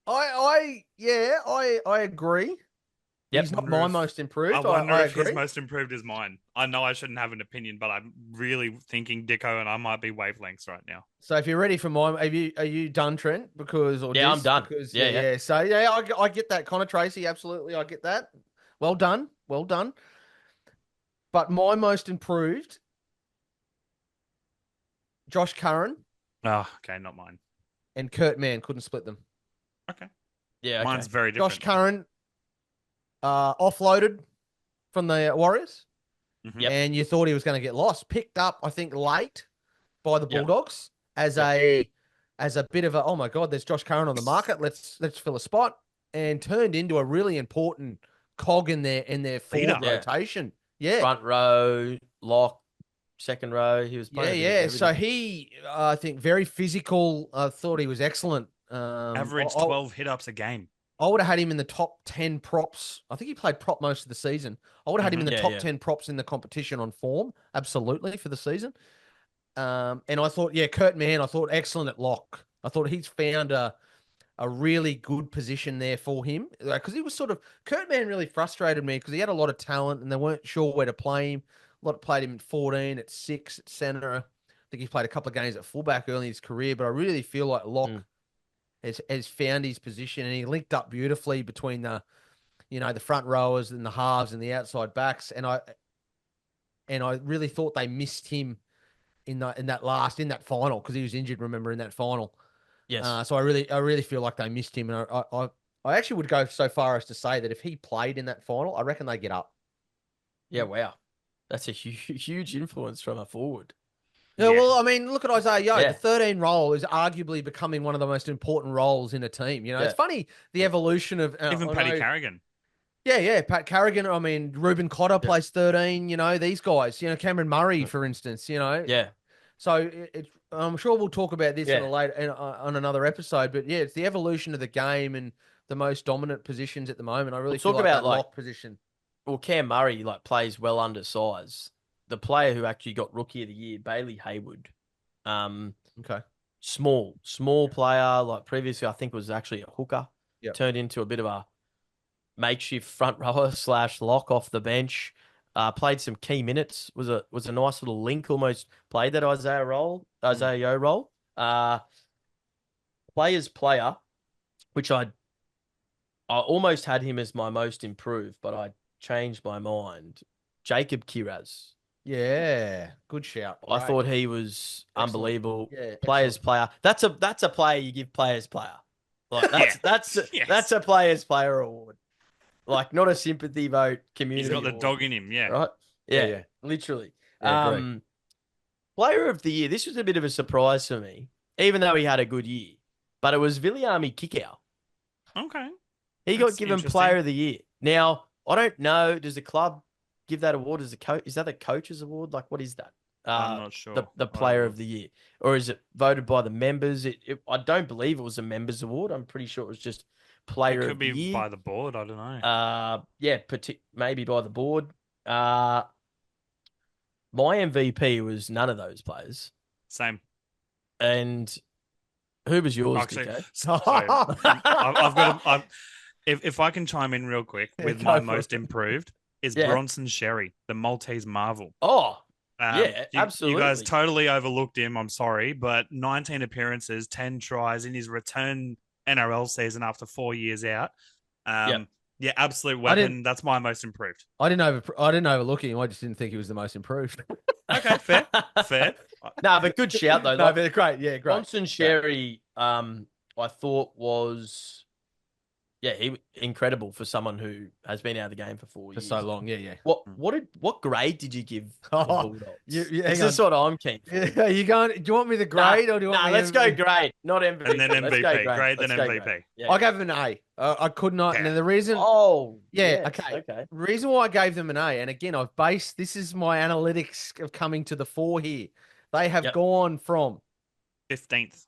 I agree. Yep. He's not my most improved. I wonder if agree. his most improved is mine. I know I shouldn't have an opinion, but I'm really thinking Dicko and I might be wavelengths right now. So if you're ready for mine, are you done, Trent? I'm done. Because, Yeah. So I get that. Connor Tracy, absolutely, I get that. Well done. But my most improved, Josh Curran. Oh, okay, not mine. And Kurt Mann, couldn't split them. Okay. Yeah, okay. Mine's very different. Josh Curran, offloaded from the Warriors, and you thought he was going to get lost. Picked up, I think, late by the Bulldogs as a bit of a, oh my God, there's Josh Curran on the market. Let's fill a spot, and turned into a really important cog in their forward rotation. Yeah, front row, lock, second row. He was playing. So he, I think, very physical. I thought he was excellent. Average 12 hit-ups a game. I would have had him in the top 10 props. I think he played prop most of the season. I would have had him in the top 10 props in the competition on form, absolutely, for the season. And I thought, Kurt Mann, I thought excellent at lock. I thought he's found a really good position there for him. Because he was Kurt Mann really frustrated me because he had a lot of talent and they weren't sure where to play him. A lot played him at 14, at 6, at centre. I think he played a couple of games at fullback early in his career, but I really feel like lock has found his position, and he linked up beautifully between the front rowers and the halves and the outside backs. And I really thought they missed him in that final because he was injured. Remember, in that final. Yes. So I really feel like they missed him, and I actually would go so far as to say that if he played in that final, I reckon they get up. Yeah. Wow. That's a huge influence from a forward. Yeah, well, I mean, look at Isaiah Yeo. The 13 role is arguably becoming one of the most important roles in a team. It's funny, the evolution of... Even Paddy Carrigan. Yeah, Pat Carrigan. I mean, Ruben Cotter plays 13, these guys. Cameron Murray, for instance, Yeah. So I'm sure we'll talk about this on another episode, but it's the evolution of the game and the most dominant positions at the moment. I really feel like that lock position. Well, Cam Murray plays well undersized. The player who actually got Rookie of the Year, Bailey Hayward. Okay. Small player. Previously, I think was actually a hooker. Yep. Turned into a bit of a makeshift front rower / lock off the bench. Played some key minutes. Was a nice little link. Almost played that Isaiah Yeo role. Player's player, which I almost had him as my most improved, but I changed my mind. Jacob Kiraz. Yeah, good shout. I thought he was unbelievable. Yeah, player's player. That's a player you give player's player. That's a player's player award. Not a sympathy vote community. He's got the award, dog in him, yeah. Right? Yeah. Literally. Yeah, player of the year. This was a bit of a surprise for me, even though he had a good year. But it was Viliami Kikau. Okay. He got given player of the year. Now, I don't know, does the club give that award as a coach? Is that a coach's award? What is that? I'm not sure. The player of the year, or is it voted by the members? I don't believe it was a members award. I'm pretty sure it was just player of the year. Could be by the board. I don't know. Maybe by the board. My MVP was none of those players. Same. And who was yours, Actually, Dicko? I've got. If I can chime in real quick with my most improved is Bronson Sherry, the Maltese Marvel. Oh, absolutely. You guys totally overlooked him. I'm sorry, but 19 appearances, 10 tries in his return NRL season after 4 years out. Yeah, absolute I didn't- weapon. That's my most improved. I didn't overlook him. I just didn't think he was the most improved. Okay, fair. Fair. No, but good shout though. No, Like, but great. Yeah, great. Bronson Sherry, I thought was, he incredible for someone who has been out of the game for 4 For years. so long. Yeah. What grade did you give the Oh, Bulldogs? hang This on. is what I'm keen for. Yeah, you going? Do you want me the grade or do you want me? Let's go grade, not MVP. And then Let's go MVP. Grade, then Let's go MVP. grade. Yeah. I gave them an A. I could not. Okay. And the reason. Oh, Yeah, yes, okay. Reason why I gave them an A, and again, this is my analytics of coming to the fore here. They have gone from 15th.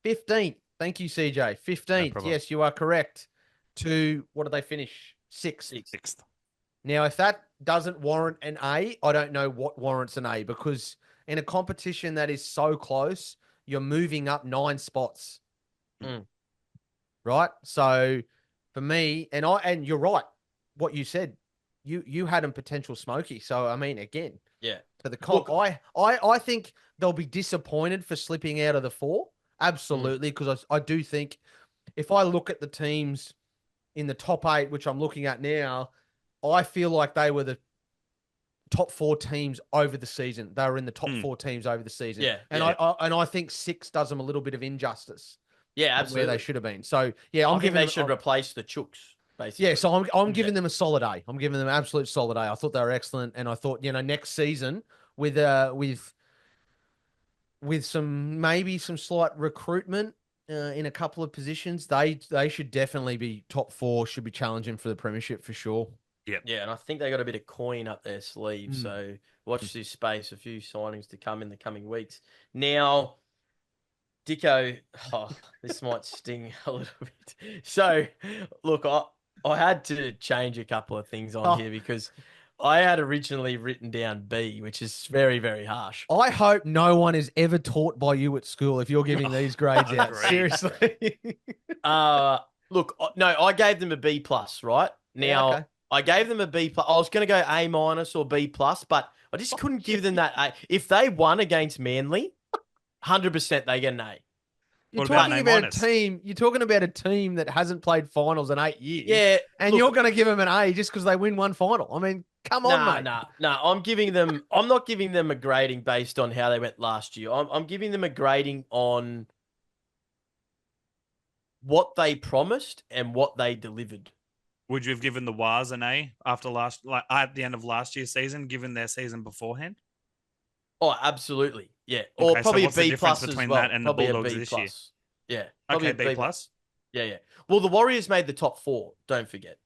15th. Thank you, CJ. 15th. problem. Yes, you are correct. To what did they finish? 6th. 6th. Now, if that doesn't warrant an A, I don't know what warrants an A, because in a competition that is so close, you're moving up 9 spots. Right? So for me, and you're right, what you said, you had them potential smoky. So I mean, again, for the comp, I think they'll be disappointed for slipping out of the 4. Absolutely, because I do think if I look at the teams in the top 8, which I'm looking at now, I feel like they were the top 4 teams over the season. They were in the top 4 teams over the season. I think 6 does them a little bit of injustice. Yeah, absolutely. Where they should have been. So yeah, I think they should replace the Chooks, basically. Yeah, so I'm giving them a solid A. I'm giving them an absolute solid A. I thought they were excellent, and I thought, next season with some slight recruitment in a couple of positions, they should definitely be top 4. Should be challenging for the premiership for sure. Yeah, and I think they got a bit of coin up their sleeve. So watch this space. A few signings to come in the coming weeks. Now, Dicko, this might sting a little bit. So, look, I had to change a couple of things on here because I had originally written down B, which is very, very harsh. I hope no one is ever taught by you at school if you're giving these grades out. Seriously. Look, no, I gave them a B plus, right? Now, I gave them a B plus. I was going to go A minus or B plus, but I just couldn't give them that A. If they won against Manly, 100% they get an A. You're talking about a team. You're talking about a team that hasn't played finals in 8 years. Yeah, and you're going to give them an A just because they win one final. I mean, come on, mate. No. I'm not giving them a grading based on how they went last year. I'm giving them a grading on what they promised and what they delivered. Would you have given the Wars an A after at the end of last year's season, given their season beforehand? Oh, absolutely. Yeah. Okay, or probably so what's a B the difference plus between as well. that and probably the Bulldogs a B this plus. year? Yeah. Okay, B plus. Yeah. Well, the Warriors made the top 4, don't forget.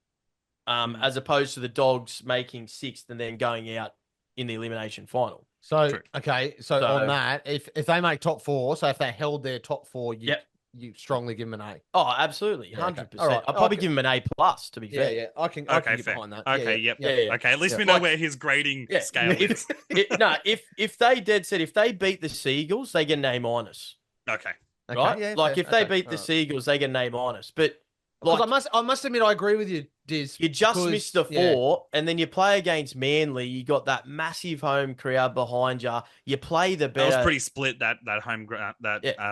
As opposed to the Dogs making 6th and then going out in the elimination final. So, okay. So on that, if they make top 4, so if they held their top 4, you strongly give them an A. Oh, absolutely. 100%. All right. I'll probably give him an A plus, to be fair. Yeah. I can get behind that. Okay, Yeah. Okay, at least we know where his grading scale is. If they beat the Seagulls, they get an A minus. Okay. Right? Yeah, like if they beat the Seagulls, they get an A minus. But like, I must admit, I agree with you, Dizz. You just missed the 4, and then you play against Manly. You got that massive home crowd behind you. You play the better. That was pretty split that home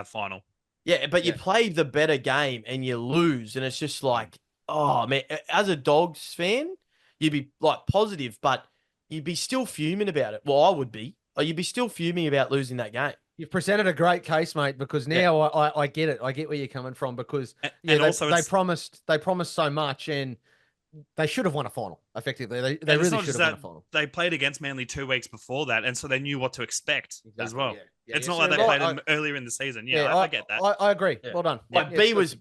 final. Yeah, but you play the better game and you lose, and it's just like, oh man. As a Dogs fan, you'd be like positive, but you'd be still fuming about it. Well, I would be. You'd be still fuming about losing that game. You've presented a great case, mate, because now I get it. I get where you're coming from because they promised so much and they should have won a final, effectively. They really should have won a final. They played against Manly 2 weeks before that, and so they knew what to expect as well. Yeah, it's not like they played them earlier in the season. I get that. I agree. Yeah. Well done. Like B was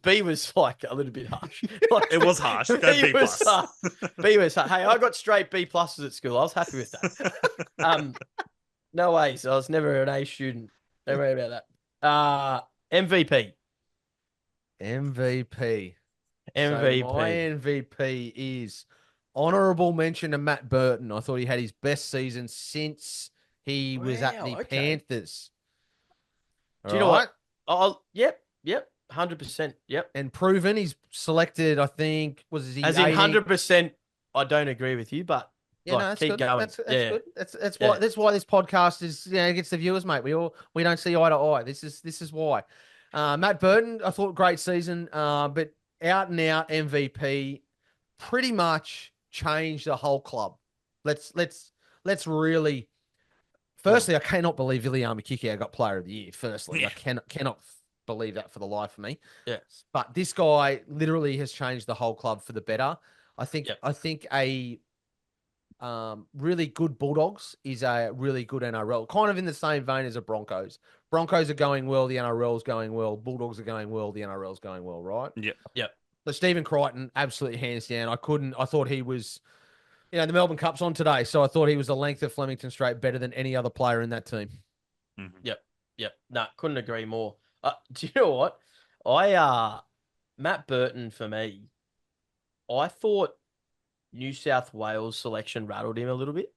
like a little bit harsh. Like, it was harsh. Go B plus. B was harsh. Hey, I got straight B pluses at school. I was happy with that. No A's. I was never an A student. Don't worry about that. MVP. So my MVP is honourable mention to Matt Burton. I thought he had his best season since he was at the Panthers. Do you know what? Oh, yep, 100%, yep. And proven, he's selected, I think, was he as in 100%? I don't agree with you, but that's keep good. going. That's good. That's why this podcast is gets the viewers, mate. We don't see eye to eye. This is why. Matt Burton, I thought great season, but out and out MVP. pretty much changed the whole club. Let's really. Firstly, I cannot believe Viliame Kikau got Player of the Year. Firstly, I cannot believe that for the life of me. Yes. But this guy literally has changed the whole club for the better. I think a really good Bulldogs is a really good NRL, kind of in the same vein as a Broncos. Broncos are going well, the NRL's going well. Bulldogs are going well, the NRL's going well, right? Yep. So Stephen Crichton, absolutely hands down. I thought he was, the Melbourne Cup's on today, so I thought he was the length of Flemington Straight better than any other player in that team. Mm-hmm. Yep. No, couldn't agree more. Do you know what? Matt Burton, for me, I thought New South Wales selection rattled him a little bit.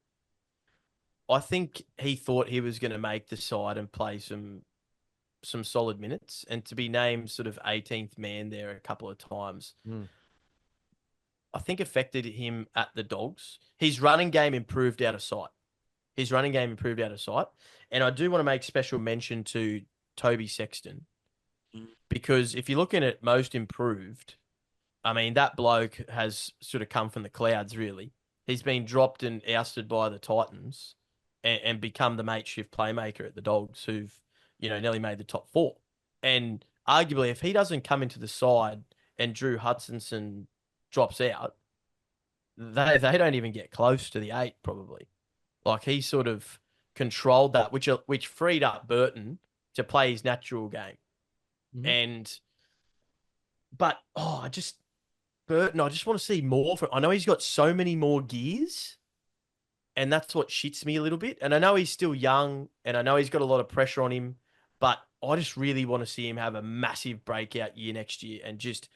I think he thought he was going to make the side and play some solid minutes, and to be named sort of 18th man there a couple of times, I think affected him at the Dogs. His running game improved out of sight. And I do want to make special mention to Toby Sexton, because if you're looking at most improved, I mean, that bloke has sort of come from the clouds, really. He's been dropped and ousted by the Titans and become the makeshift playmaker at the Dogs, who've, nearly made the top 4. And arguably, if he doesn't come into the side and Drew Hutchinson drops out, they don't even get close to the 8, probably. Like, he sort of controlled that, which freed up Burton to play his natural game. Burton, I just want to see more from. I know he's got so many more gears, and that's what shits me a little bit. And I know he's still young, and I know he's got a lot of pressure on him, but I just really want to see him have a massive breakout year next year and just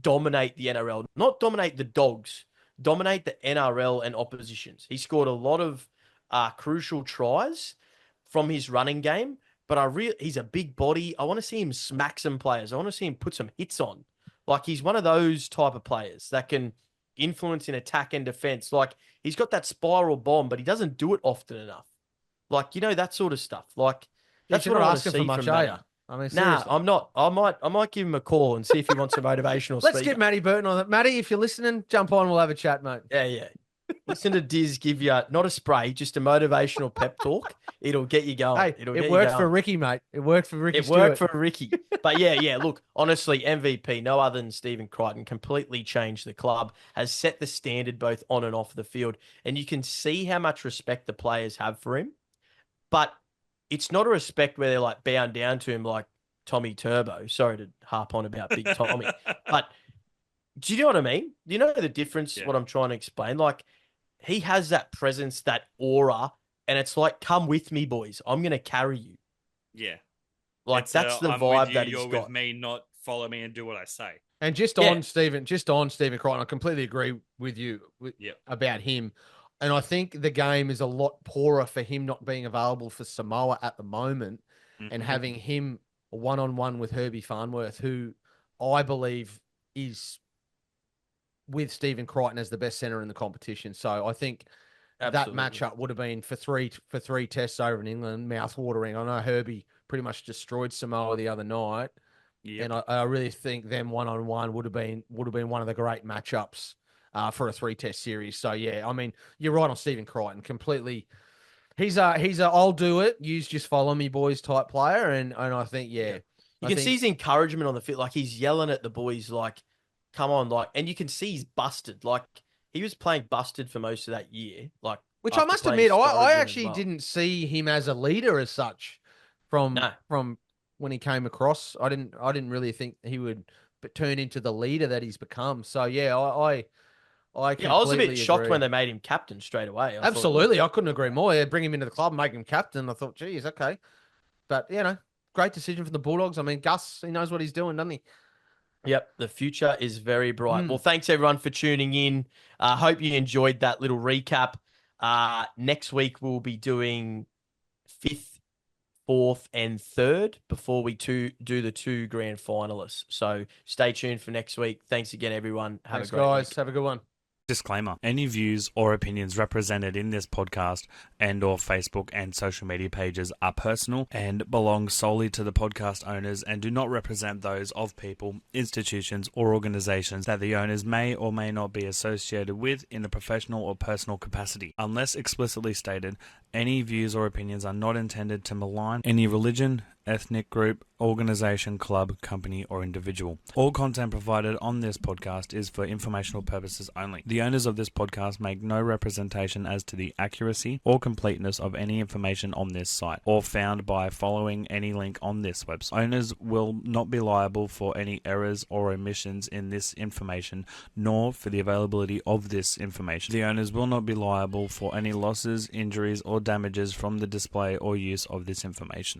dominate the NRL. Not dominate the Dogs, dominate the NRL and oppositions. He scored a lot of crucial tries from his running game, but he's a big body. I want to see him smack some players. I want to see him put some hits on. Like, he's one of those type of players that can influence in attack and defense. Like, he's got that spiral bomb, but he doesn't do it often enough. Like, that sort of stuff. Like, that's what I want to see from Matty. I mean, nah, I'm not. I might give him a call and see if he wants some motivational. Let's get Matty Burton on that. Matty, if you're listening, jump on. We'll have a chat, mate. Yeah. Listen to Dizz give you not a spray, just a motivational pep talk. It'll get you going. Hey, it worked for Ricky, mate. It worked for Ricky. Worked for Ricky. But yeah. Look, honestly, MVP, no other than Stephen Crichton, completely changed the club, has set the standard both on and off the field, and you can see how much respect the players have for him. But it's not a respect where they're like bound down to him like Tommy Turbo. Sorry to harp on about Big Tommy, but do you know what I mean? Do you know the difference? Yeah. What I'm trying to explain, like, he has that presence, that aura, and it's like, come with me, boys. I'm going to carry you. Yeah. Like, that's the vibe that he's got. You're with me, not follow me and do what I say. And just on Stephen Crichton, I completely agree with you about him. And I think the game is a lot poorer for him not being available for Samoa at the moment and having him one-on-one with Herbie Farnworth, who I believe is with Stephen Crichton as the best centre in the competition. So I think that matchup would have been for three tests over in England, mouth-watering. I know Herbie pretty much destroyed Samoa the other night. Yep. And I really think them one-on-one would have been one of the great matchups for a 3-test series. So yeah, I mean, you're right on Stephen Crichton. Completely, he's a I'll do it. You just follow me, boys type player. And I think you can see his encouragement on the field. Like, he's yelling at the boys, like, come on, like, and you can see he's busted. Like, he was playing busted for most of that year. Like, which I must admit, I actually didn't see him as a leader as such from when he came across. I didn't really think he would turn into the leader that he's become. So yeah, I was a bit shocked when they made him captain straight away. Absolutely, I couldn't agree more. Yeah, bring him into the club, make him captain. I thought, geez, okay, but great decision from the Bulldogs. I mean, Gus, he knows what he's doing, doesn't he? Yep, the future is very bright. Well, thanks everyone for tuning in. Hope you enjoyed that little recap. Next week we'll be doing 5th, 4th, and 3rd before we do the 2 grand finalists. So stay tuned for next week. Thanks again, everyone. Have a great week. Have a good one. Disclaimer: any views or opinions represented in this podcast and or Facebook and social media pages are personal and belong solely to the podcast owners and do not represent those of people, institutions or organizations that the owners may or may not be associated with in a professional or personal capacity. Unless explicitly stated, any views or opinions are not intended to malign any religion, ethnic group, organization, club, company, or individual. All content provided on this podcast is for informational purposes only. The owners of this podcast make no representation as to the accuracy or completeness of any information on this site or found by following any link on this website. Owners will not be liable for any errors or omissions in this information, nor for the availability of this information. The owners will not be liable for any losses, injuries, or damages from the display or use of this information.